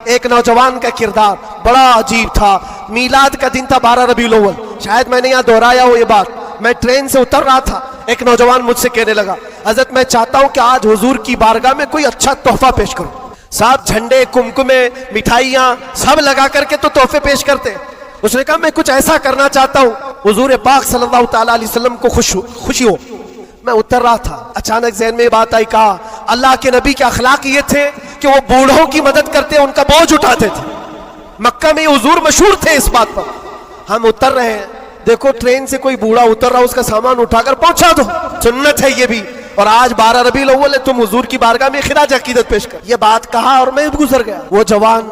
ایک نوجوان کا کردار بڑا عجیب تھا. میلاد کا دن تھا 12 ربیع الاول. شاید میں نے یہاں دہرایا ہو یہ بات. میں ٹرین سے اتر رہا تھا, ایک نوجوان مجھ سے کہنے لگا, حضرت میں چاہتا ہوں کہ آج حضور کی بارگاہ میں کوئی اچھا تحفہ پیش کروں. صاحب جھنڈے, کمکمے, مٹھائیاں سب لگا کر کے تو تحفے پیش کرتے. اس نے کہا میں کچھ ایسا کرنا چاہتا ہوں حضور پاک صلی اللہ تعالیٰ علیہ وسلم کو خوشی ہو. میں اتر رہا تھا, اچانک ذہن میں یہ بات آئی, کہا اللہ کے نبی کے اخلاق یہ تھے کہ وہ بوڑھوں کی مدد کرتے, ان کا بوجھ اٹھاتے تھے. مکہ میں حضور مشہور تھے اس بات پر. ہم اتر رہے ہیں, دیکھو ٹرین سے کوئی بوڑھا اتر رہا, اس کا سامان اٹھا کر پہنچا دو, سنت ہے یہ بھی. اور آج 12 ربیع الاول ہے, تم حضور کی بارگاہ میں خراج عقیدت پیش کر. یہ بات کہا اور میں گزر گیا. وہ جوان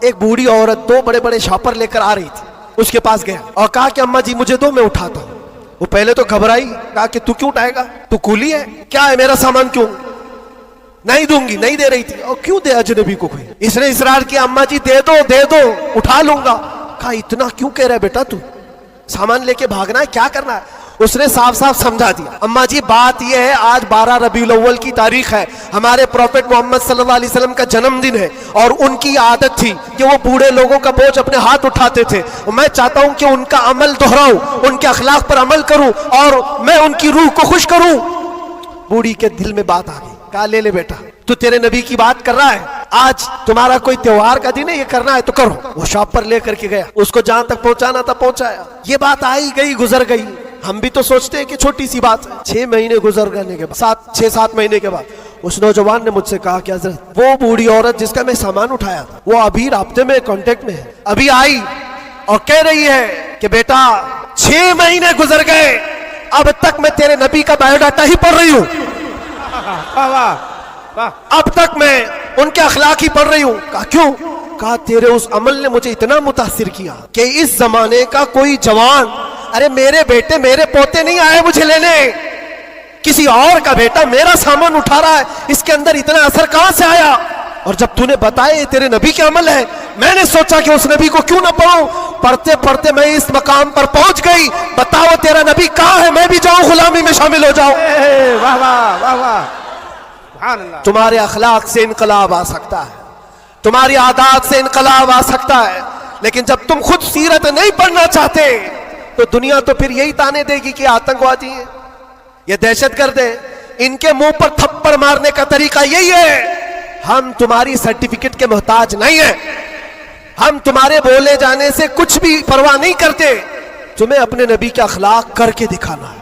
ایک بوڑھی عورت 2 بڑے بڑے شاپر لے کر آ رہی تھی, اس کے پاس گیا اور کہا کہ اماں جی مجھے دو, میں اٹھاتا ہوں. وہ پہلے تو گھبرائی, کہا کہ تو کیوں اٹھائے گا, تو کولی ہے کیا ہے, میرا سامان کیوں نہیں دوں گی. نہیں دے رہی تھی. اور کیوں دے اجنبی کو کوئی. اس نے اصرار کیا, اماں جی دے دو اٹھا لوں گا. کہا اتنا کیوں کہہ رہا ہے بیٹا, تو سامان لے کے بھاگنا ہے, کیا کرنا ہے. اس نے صاف صاف سمجھا دیا, اماں جی بات یہ ہے آج 12 ربیع الاول کی تاریخ ہے, ہمارے پروفٹ محمد صلی اللہ علیہ وسلم کا جنم دن ہے, اور ان کی عادت تھی کہ وہ بوڑھے لوگوں کا بوجھ اپنے ہاتھ اٹھاتے تھے. میں چاہتا ہوں کہ ان کا عمل دہراؤں, ان کے اخلاق پر عمل کروں اور میں ان کی روح کو خوش کروں. بوڑھی کے دل میں بات آ گئی, کہا لے لے بیٹا, تو تیرے نبی کی بات کر رہا ہے, آج تمہارا کوئی تہوار کا دن ہے, یہ کرنا ہے تو کرو. وہ شاپ پر لے کر کے گیا, اس کو جہاں تک پہنچانا تھا پہنچایا. یہ بات آئی گئی گزر گئی. ہم بھی تو سوچتے ہیں کہ چھوٹی سی بات ہے. 6 مہینے گزر گنے کے بعد, 6-7 مہینے کے بعد اس نوجوان نے مجھ سے کہا کہ حضرت وہ بوڑھی عورت جس کا میں سامان اٹھایا تھا, وہ ابھی رابطے میں کانٹیکٹ میں ہے, ابھی آئی اور کہہ رہی ہے کہ بیٹا 6 مہینے گزر گئے, اب تک میں تیرے نبی کا بایو ڈاٹا ہی پڑھ رہی ہوں, اب تک میں ان کے اخلاق ہی پڑھ رہی ہوں. کہا کیوں؟ کہا تیرے اس عمل نے مجھے اتنا متاثر کیا کہ اس زمانے کا کوئی جوان, ارے میرے بیٹے میرے پوتے نہیں آئے مجھے لینے, کسی اور کا بیٹا میرا سامان اٹھا رہا ہے, اس کے اندر اتنا اثر کہاں سے آیا. اور جب تو نے بتایا یہ تیرے نبی کے عمل ہے, میں نے سوچا کہ اس نبی کو کیوں نہ پڑھوں. پڑھتے پڑھتے میں اس مقام پر پہنچ گئی. بتاؤ تیرا نبی کہاں ہے, میں بھی جاؤں غلامی میں شامل ہو جاؤں. واہ واہ واہ واہ, سبحان اللہ. تمہارے اخلاق سے انقلاب آ سکتا ہے, تمہاری عادات سے انقلاب آ سکتا ہے, لیکن جب تم خود سیرت نہیں پڑھنا چاہتے تو دنیا تو پھر یہی تانے دے گی کہ آتنکوادی ہیں, یہ دہشت گرد ہیں, ان کے منہ پر تھپڑ مارنے کا طریقہ یہی ہے. ہم تمہاری سرٹیفکیٹ کے محتاج نہیں ہیں, ہم تمہارے بولے جانے سے کچھ بھی پرواہ نہیں کرتے, تمہیں اپنے نبی کے اخلاق کر کے دکھانا ہے.